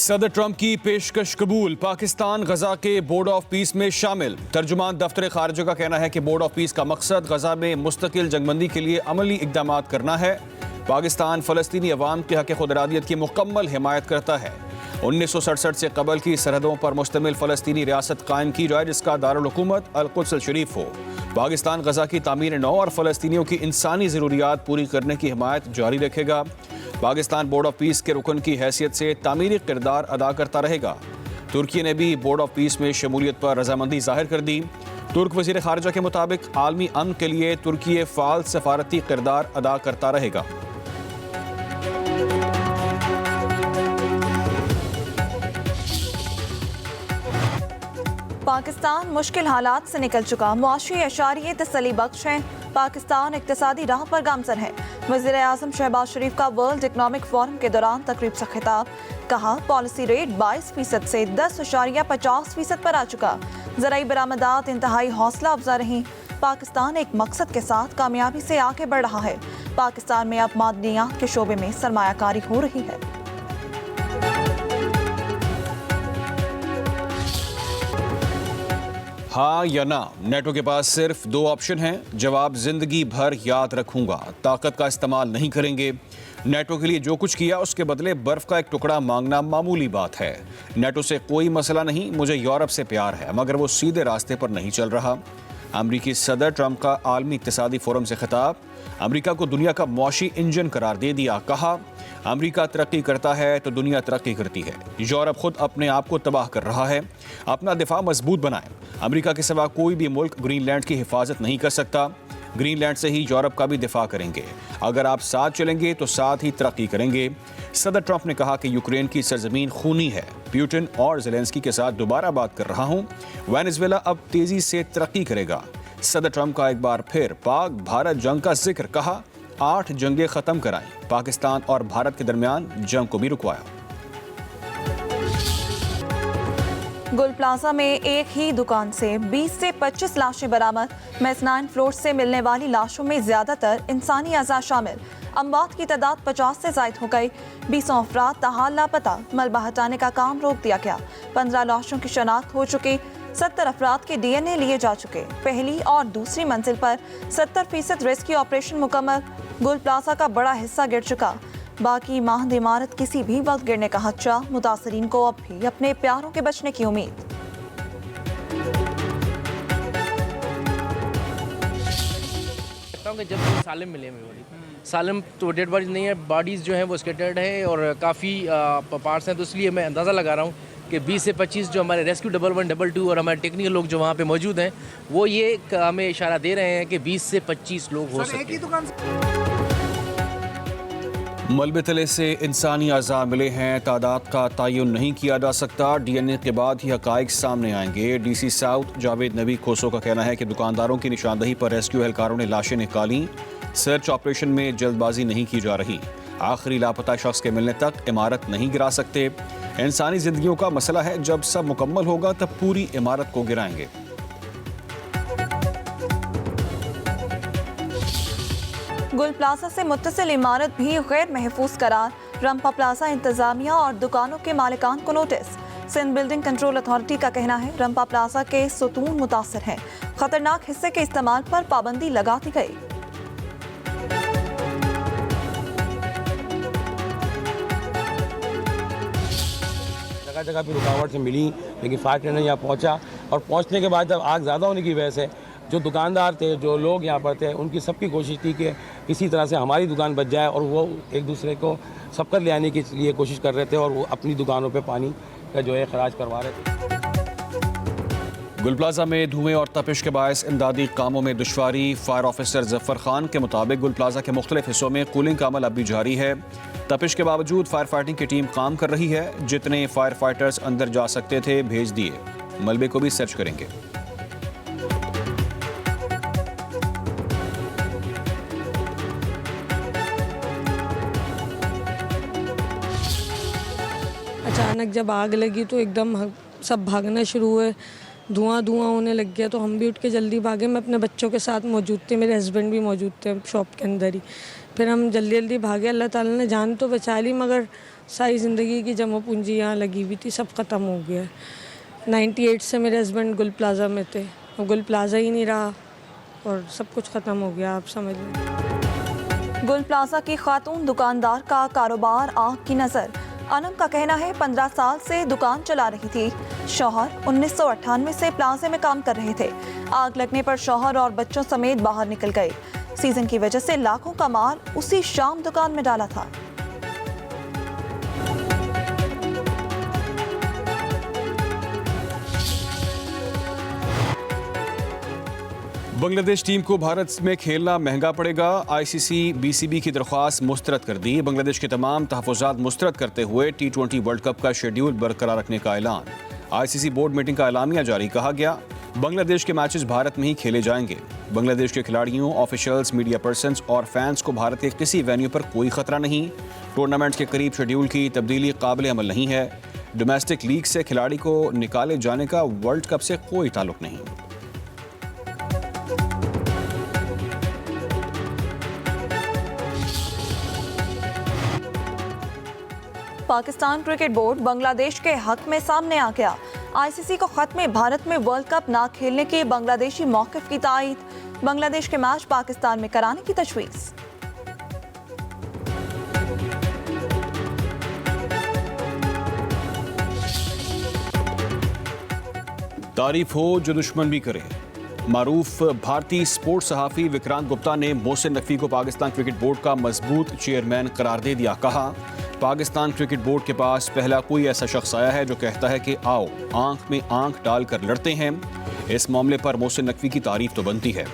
सदर ट्रंप की पेशकश कबूल, पाकिस्तान गजा के बोर्ड ऑफ पीस में शामिल। तर्जुमान दफ्तर खारजा का कहना है कि बोर्ड ऑफ पीस का मकसद गजा में मुस्तकिल जंगबंदी के लिए अमली इकदाम करना है। पाकिस्तान फ़लस्तीनी अवाम के हक़ खुदरादियत की मुकम्मल हिमायत करता है। 1967 से कबल की सरहदों पर मुश्तमिल फ़लस्तीनी रियासत कायम की जाए जिसका दारुल हुकूमत अल-कुद्स शरीफ हो। पाकिस्तान गजा की तामीर नौ और फ़लस्तीनियों की इंसानी ज़रूरियात पूरी करने की हिमायत जारी रखेगा। पाकिस्तान बोर्ड ऑफ पीस के रुकन की हैसियत से तामीरी किरदार अदा करता रहेगा। तुर्की ने भी बोर्ड ऑफ पीस में शमूलियत पर रजामंदी जाहिर कर दी। तुर्क वज़ीर खारजा के मुताबिक आलमी अमन के लिए तुर्की फ़ाल सफारती किरदार अदा करता रहेगा। पाकिस्तान मुश्किल हालात से निकल चुका, मुआशी एशारिये तसली बख्श हैं। पाकिस्तान इक्तिसादी राह पर गामजन है। वज़ीर आज़म शहबाज शरीफ का वर्ल्ड इकनॉमिक फोरम के दौरान तकरीब से खिताब, कहा पॉलिसी रेट 22% से 10.50% पर आ चुका। ज़राई बरामदात इंतहाई हौसला अफजा रही। पाकिस्तान एक मकसद के साथ कामयाबी से आगे बढ़ रहा है। पाकिस्तान में अब मादनियात के शोबे में सरमायाकारी हो रही है। हाँ या ना, नेटो के पास सिर्फ दो ऑप्शन हैं। जवाब जिंदगी भर याद रखूंगा, ताकत का इस्तेमाल नहीं करेंगे। नेटो के लिए जो कुछ किया उसके बदले बर्फ का एक टुकड़ा मांगना मामूली बात है। नेटो से कोई मसला नहीं, मुझे यूरोप से प्यार है, मगर वो सीधे रास्ते पर नहीं चल रहा। अमरीकी सदर ट्रंप का आलमी इक्तिसादी फोरम से खिताब, अमरीका को दुनिया का मौशी इंजन करार दे दिया। कहा अमरीका तरक्की करता है तो दुनिया तरक्की करती है। यूरोप खुद अपने आप को तबाह कर रहा है। अपना दिफा मजबूत बनाए। अमरीका के सिवा कोई भी मुल्क ग्रीनलैंड की हिफाजत नहीं कर सकता। ग्रीनलैंड से ही यूरोप का भी दिफा करेंगे। अगर आप साथ चलेंगे तो साथ ही तरक्की करेंगे। सदर ट्रंप ने कहा कि यूक्रेन की सरजमीन खूनी है। पुतिन और ज़ेलेंस्की के साथ दोबारा बात कर रहा हूं। वेनेजुएला अब तेजी से तरक्की करेगा। सदर ट्रंप का एक बार फिर पाक भारत जंग का जिक्र, कहा 8 जंगें खत्म कराएं। पाकिस्तान और भारत के दरमियान जंग को भी रुकवाया। गुल प्लाजा में एक ही दुकान से 20 से 25 लाशें बरामद। मेज़नाइन फ्लोर से मिलने वाली लाशों में ज्यादातर इंसानी अज़ा शामिल। अमवात की तादाद 50 से ज़ायद हो गई। 20 अफराद ताहाल लापता। मलबा हटाने का काम रोक दिया गया। 15 लाशों की शनाख्त हो चुकी। 70 अफराद के DNA लिए जा चुके। पहली और दूसरी मंजिल पर 70% रेस्क्यू ऑपरेशन मुकम्मल। गुल प्लाजा का बड़ा हिस्सा गिर चुका। बाकी माहद इमारत किसी भी वक्त गिरने का खदशा। मुतासरीन को अब भी अपने प्यारों के बचने की उम्मीद। जब सालिम मिले हमें बॉडी, सालिम तो डेड बॉडीज नहीं है, बॉडीज़ जो हैं वो स्केटर्ड है और काफ़ी पार्ट्स हैं, तो इसलिए मैं अंदाज़ा लगा रहा हूँ कि 20 से 25 जो हमारे रेस्क्यू 1112 और हमारे टेक्निकल लोग जो वहाँ पे मौजूद हैं वो ये हमें इशारा दे रहे हैं कि 20 से 25 लोग हो सकते हैं। मलबे तले से इंसानी अज़ा मिले हैं, तादाद का तयन नहीं किया जा सकता। DNA के बाद ही हक़ाइक़ सामने आएंगे। DC साउथ जावेद नबी खोसो का कहना है कि दुकानदारों की निशानदही पर रेस्क्यू एहलकारों ने लाशें निकाली। सर्च ऑपरेशन में जल्दबाजी नहीं की जा रही। आखिरी लापता शख्स के मिलने तक इमारत नहीं गिरा सकते। इंसानी जिंदगियों का मसला है, जब सब मुकम्मल होगा तब पूरी इमारत को गिराएंगे। गुल प्लाजा से मुत्तसिल इमारत भी गैर महफूज करार। रंपा प्लाजा इंतजामिया और दुकानों के मालिकान को notice. Sindh building control authority का कहना है रंपा प्लाजा के सुतून मुतासर हैं। खतरनाक हिस्से के इस्तेमाल पर पाबंदी लगा दी गई। जगह जगह पे रुकावट से मिली, लेकिन फायर टेंडर यहाँ पहुँचा और पहुँचने के बाद जब आग ज़्यादा होने की वजह से जो दुकानदार थे, जो लोग यहाँ पर थे, उनकी सबकी कोशिश थी कि किसी तरह से हमारी दुकान बच जाए और वो एक दूसरे को सबकर ले आने के लिए कोशिश कर रहे थे और वो अपनी दुकानों पे पानी का जो है खराज करवा रहे थे। गुल प्लाजा में धुएं और तपिश के बायस इमदादी कामों में दुश्वारी। फायर ऑफिसर जफर खान के मुताबिक गुल प्लाजा के मुख्तलिफ हिस्सों में कूलिंग का अमल अब भी जारी है। तपिश के बावजूद फायर फाइटिंग की टीम काम कर रही है। जितने फायर फाइटर्स अंदर जा सकते थे भेज दिए। मलबे को भी सर्च करेंगे। अचानक जब आग लगी तो एकदम सब भागना शुरू हुए। धुआं होने लग गया तो हम भी उठ के जल्दी भागे। मैं अपने बच्चों के साथ मौजूद थे, मेरे हस्बैंड भी मौजूद थे शॉप के अंदर ही। फिर हम जल्दी भागे। अल्लाह ताला ने जान तो बचा ली, मगर सारी ज़िंदगी की जमा पूंजी यहाँ लगी हुई थी, सब ख़त्म हो गया है। 98 से मेरे हस्बैंड गुल प्लाज़ा में थे, और गुल प्लाज़ा ही नहीं रहा और सब कुछ ख़त्म हो गया, आप समझ लीजिए। गुल प्लाजा की खातून दुकानदार का कारोबार आग की नज़र। अनम का कहना है 15 साल से दुकान चला रही थी। शौहर 1998 से प्लाजे में काम कर रहे थे। आग लगने पर शौहर और बच्चों समेत बाहर निकल गए। सीजन की वजह से लाखों का माल उसी शाम दुकान में डाला था। बांग्लादेश टीम को भारत में खेलना महंगा पड़ेगा। आईसीसी बीसीबी की दरख्वास्त मुस्तरद कर दी। बांग्लादेश के तमाम तहफ़्फ़ुज़ात मुस्तरद करते हुए T20 वर्ल्ड कप का शेड्यूल बरकरार रखने का ऐलान। आईसीसी बोर्ड मीटिंग का एलामिया जारी। कहा गया बांग्लादेश के मैचेस भारत में ही खेले जाएंगे। बांग्लादेश के खिलाड़ियों, ऑफिशियल्स, मीडिया पर्सन्स और फैंस को भारत के किसी वेन्यू पर कोई खतरा नहीं। टूर्नामेंट के करीब शेड्यूल की तब्दीली काबिल अमल नहीं है। डोमेस्टिक लीग से खिलाड़ी को निकाले जाने का वर्ल्ड कप से कोई ताल्लुक नहीं। पाकिस्तान क्रिकेट बोर्ड बांग्लादेश के हक में सामने आ गया। आईसीसी को खत में भारत में वर्ल्ड कप ना खेलने के बांग्लादेशी मौक़िफ़ की तायीद। बांग्लादेश के मैच पाकिस्तान में कराने की तजवीज़। तारीफ हो जो दुश्मन भी करे। मारूफ भारतीय स्पोर्ट्स सहाफ़ी विक्रांत गुप्ता ने मोहसिन नकवी को पाकिस्तान क्रिकेट बोर्ड का मजबूत चेयरमैन करार दे दिया। कहा पाकिस्तान क्रिकेट बोर्ड के पास पहला कोई ऐसा शख्स आया है जो कहता है कि आओ आंख में आंख डालकर लड़ते हैं। इस मामले पर मोहसिन नकवी की तारीफ तो बनती है।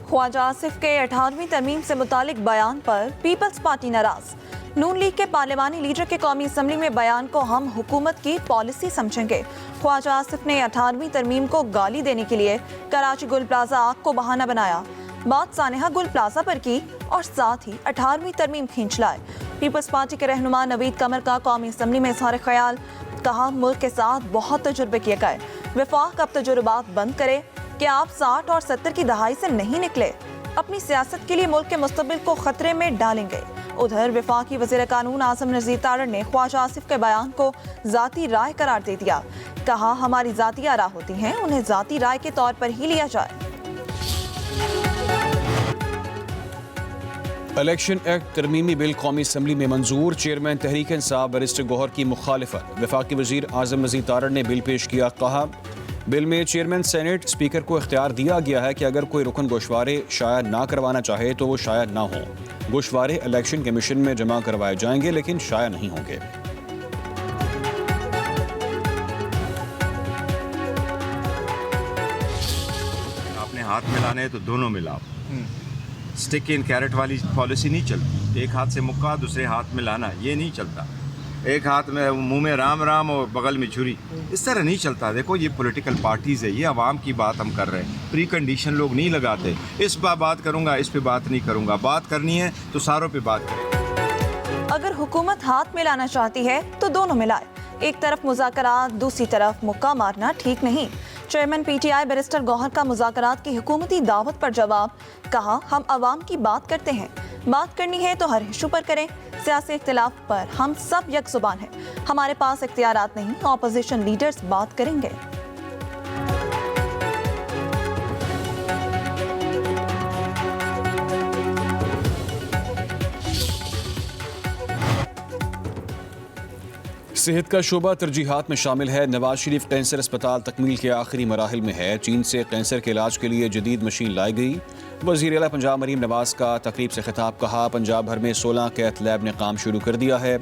ख्वाजा आसिफ के 18वीं तरमीम से मुतालिक बयान पर पीपल्स पार्टी नाराज। नून लीग के पार्लिमानी लीडर के कौमी असम्बली में बयान को हम हुकूमत की पॉलिसी समझेंगे। ख्वाजा आसिफ ने 18वीं तरमीम को गाली देने के लिए कराची गुल प्लाजा आग को बहाना बनाया। बात सानेहा गुल प्लाजा पर की और साथ ही 18वीं तरमीम खींच लाए। पीपल्स पार्टी के रहनुमा नवीद कमर का कौमी असम्बली में इज़हार ख्याल। कहा मुल्क के साथ बहुत तजुर्बे किए गए, वफाक अब तजुर्बात बंद करे कि आप 60 और 70 की दहाई से नहीं निकले। अपनी सियासत के लिए मुल्क के मुस्तकबिल को खतरे में डालेंगे। उधर वफाकी वज़ीर कानून आज़म नज़ीर तारड़ ने ख्वाजा आसिफ के बयान को ज़ाती राय करार दे दिया। कहा हमारी ज़ाती आरा होती हैं, उन्हें ज़ाती राय के तौर पर ही लिया जाए। इलेक्शन एक्ट तरमीमी बिल कौमी असम्बली में मंजूर। चेयरमैन तहरीक इंसाफ बैरिस्टर गौहर की मुखालिफत। वफाकी वज़ीर आज़म नज़ीर तारड़ ने बिल पेश किया। कहा बिल में चेयरमैन सेनेट स्पीकर को इख्तियार दिया गया है कि अगर कोई रुकन गोशवारे शाया ना करवाना चाहे तो वो शाया ना हो। गोशवारे इलेक्शन कमीशन में जमा करवाए जाएंगे लेकिन शाया नहीं होंगे। आपने हाथ मिलाने हैं तो दोनों मिलाओ। स्टिक इन कैरेट वाली पॉलिसी नहीं चलती। एक हाथ से मुक्का दूसरे हाथ में लाना, ये नहीं चलता। एक हाथ में मुंह में राम राम और बगल में छुरी, इस तरह नहीं चलता। देखो ये पॉलिटिकल पार्टीज़ है, ये आवाम की बात हम कर रहे हैं। प्री कंडीशन लोग नहीं लगाते, इस पर बात करूंगा, इस पे बात नहीं करूंगा। बात करनी है तो सारों पे बात करें। अगर हुकूमत हाथ मिलाना चाहती है तो दोनों मिलाए। एक तरफ मुज़ाकरात, दूसरी तरफ मुक्का मारना ठीक नहीं। चेयरमैन पीटीआई बैरिस्टर गौहर का मुज़ाकरात की हुकूमती दावत पर जवाब। कहा हम आवाम की बात करते हैं, बात करनी है तो हर इशू पर करें। सियासी इख्तिलाफ पर हम सब यक जुबान हैं। हमारे पास इख्तियारात नहीं, ऑपोजिशन लीडर्स बात करेंगे। सेहत का शोबा तरजीहात में शामिल है। नवाज शरीफ कैंसर अस्पताल तकमील के आखिरी मराहिल में है। चीन से कैंसर के इलाज के लिए जदीद मशीन लाई गई। वज़ीर आला पंजाब मरीम नवाज का तकरीब से खिताब। कहा पंजाब भर में 16 कैथ लैब ने काम शुरू कर दिया है।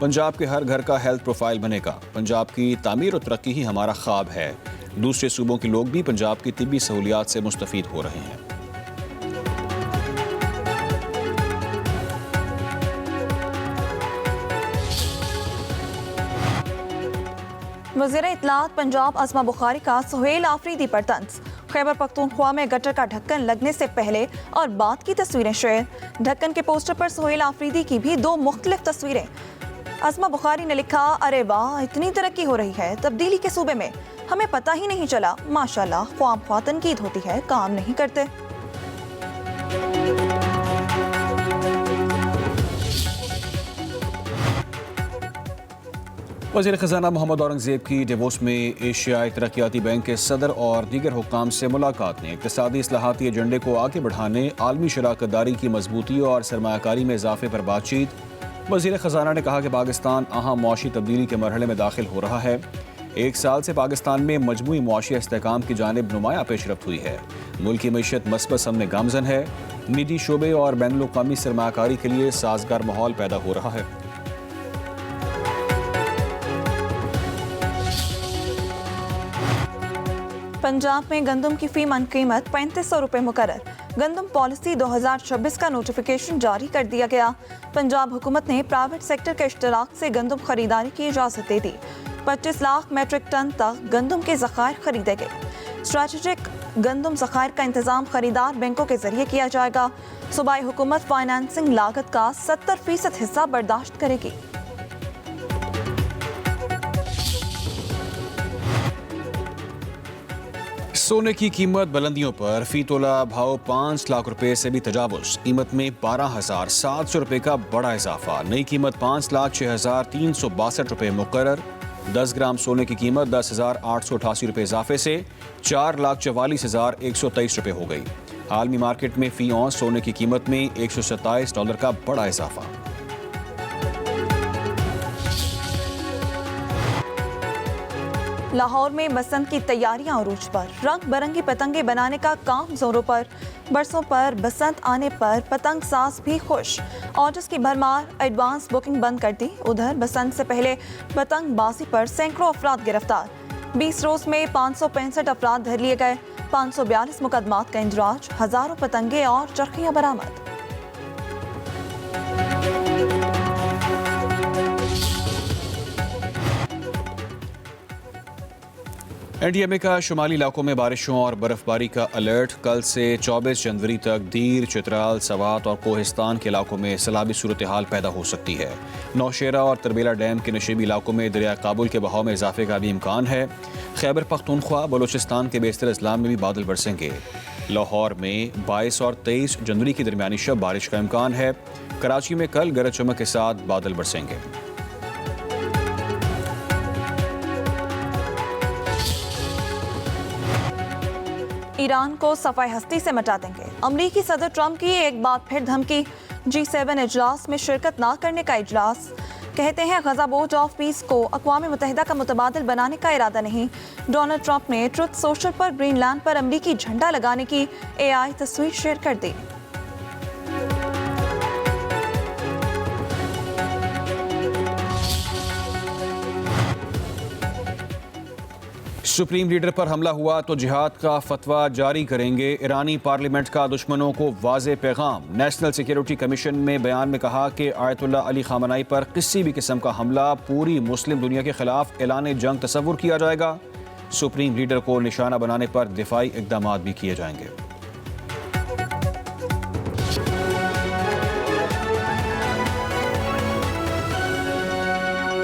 पंजाब के हर घर का हेल्थ प्रोफाइल बनेगा। पंजाब की तामीर और तरक्की ही हमारा ख्वाब है। दूसरे सूबों के लोग भी पंजाब की तिब्बी सहूलियात से मुस्तफ़ीद हो रहे हैं। वज़ीर इत्तलात पंजाब अस्मा बुखारी का सुहेल आफरीदी पर तंज। खैबर पख्तूनख्वा में गटर का ढक्कन लगने से पहले और बाद की तस्वीरें शेयर। ढक्कन के पोस्टर पर सुहेल आफरीदी की भी 2 मुख्तलिफ तस्वीरें। अस्मा बुखारी ने लिखा अरे वाह इतनी तरक्की हो रही है तब्दीली के सूबे में, हमें पता ही नहीं चला। माशाल्लाह ख्वाम ख्वाह तनकीद होती है, काम नहीं करते। वज़ीर ख़ज़ाना मोहम्मद औरंगज़ेब की डेवोस में एशियाई तरक्याती बैंक के सदर और दीगर हुक्काम से मुलाकात ने इक़्तिसादी इस्लाहाती एजेंडे को आगे बढ़ाने, आलमी शराकतदारी की मजबूती और सरमायाकारी में इजाफे पर बातचीत। वज़ीर ख़ज़ाना ने कहा कि पाकिस्तान अहम मुआशी तब्दीली के मरहले में दाखिल हो रहा है। एक साल से पाकिस्तान में मजमूई मुआशी इस्तेहकाम की जानिब नुमायाँ पेशरफ्त हुई है। मुल्क की मईशत मस्बत समने गामजन है। निजी शोबे और बैनुल अक़वामी सरमायाकारी के लिए साजगार माहौल पैदा हो रहा है। पंजाब में गंदम की फी मन कीमत 3500 रुपये मुकर्रर। गंदम पॉलिसी 2026 का नोटिफिकेशन जारी कर दिया गया। पंजाब हुकूमत ने प्राइवेट सेक्टर के इश्तराक से गंदम खरीदारी की इजाज़त दे दी। 25 लाख मेट्रिक टन तक गंदम के ज़खायर खरीदे गए। स्ट्रैटेजिक गंदम ज़खायर का इंतज़ाम खरीदार बैंकों के जरिए किया जाएगा। सूबाई हुकूमत फाइनेंसिंग लागत का 70% हिस्सा बर्दाश्त करेगी। सोने की कीमत बुलंदियों पर फी तोला भाव 5 लाख रुपए से भी तजावुज़। कीमत में 12,700 रुपए का बड़ा इजाफा। नई कीमत 5,06,362 रुपए मुकर्रर। 10 ग्राम सोने की कीमत 10,888 रुपए इजाफे से 4,44,123 रुपए हो गई। आलमी मार्केट में फी औंस सोने की कीमत में $127 का बड़ा इजाफा। लाहौर में बसंत की तैयारियां अरूज पर। रंग बिरंगी पतंगे बनाने का काम जोरों पर। बरसों पर बसंत आने पर पतंग साज भी खुश। ऑर्डर्स की भरमार, एडवांस बुकिंग बंद कर दी। उधर बसंत से पहले पतंगबाजी पर सैकड़ों अफराद गिरफ्तार। 20 रोज में 565 अफराद धर लिए गए। 542 मुकदमात का इंदराज। हजारों पतंगे और चरखियां बरामद। एनडीएमए का शुमाली इलाकों में बारिशों और बर्फबारी का अलर्ट। कल से 24 जनवरी तक दीर, चित्राल, सवात और कोहिस्तान के इलाकों में सैलाबी सूरत हाल पैदा हो सकती है। नौशेरा और तरबेला डैम के नशीबी इलाकों में दरिया काबुल के बहाव में इजाफे का भी इम्कान है। खैबर पख्तूनख्वा, बलूचिस्तान के बेशतर अजला में भी बादल बरसेंगे। लाहौर में 22 और 23 जनवरी की दरमियानी शब बारिश का इम्कान है। कराची में कल गरज चमक के साथ बादल बरसेंगे। ईरान को सफाई हस्ती से मिटा देंगे। अमरीकी सदर ट्रंप की एक बार फिर धमकी। G7 इजलास में शिरकत ना करने का इजलास। कहते हैं गजा बोर्ड ऑफ पीस को अक़वाम मुत्तहिदा का मुतबादिल बनाने का इरादा नहीं। डोनाल्ड ट्रंप ने ट्रुथ सोशल पर ग्रीनलैंड पर अमरीकी झंडा लगाने की AI तस्वीर शेयर कर दी। सुप्रीम लीडर पर हमला हुआ तो जिहाद का फतवा जारी करेंगे। ईरानी पार्लियामेंट का दुश्मनों को वाज़े पैगाम। नेशनल सिक्योरिटी कमीशन में बयान में कहा कि आयतुल्ला अली खामनाई पर किसी भी किस्म का हमला पूरी मुस्लिम दुनिया के खिलाफ ऐलान जंग तस्वुर किया जाएगा। सुप्रीम लीडर को निशाना बनाने पर दिफाई इक़दामात भी किए जाएंगे।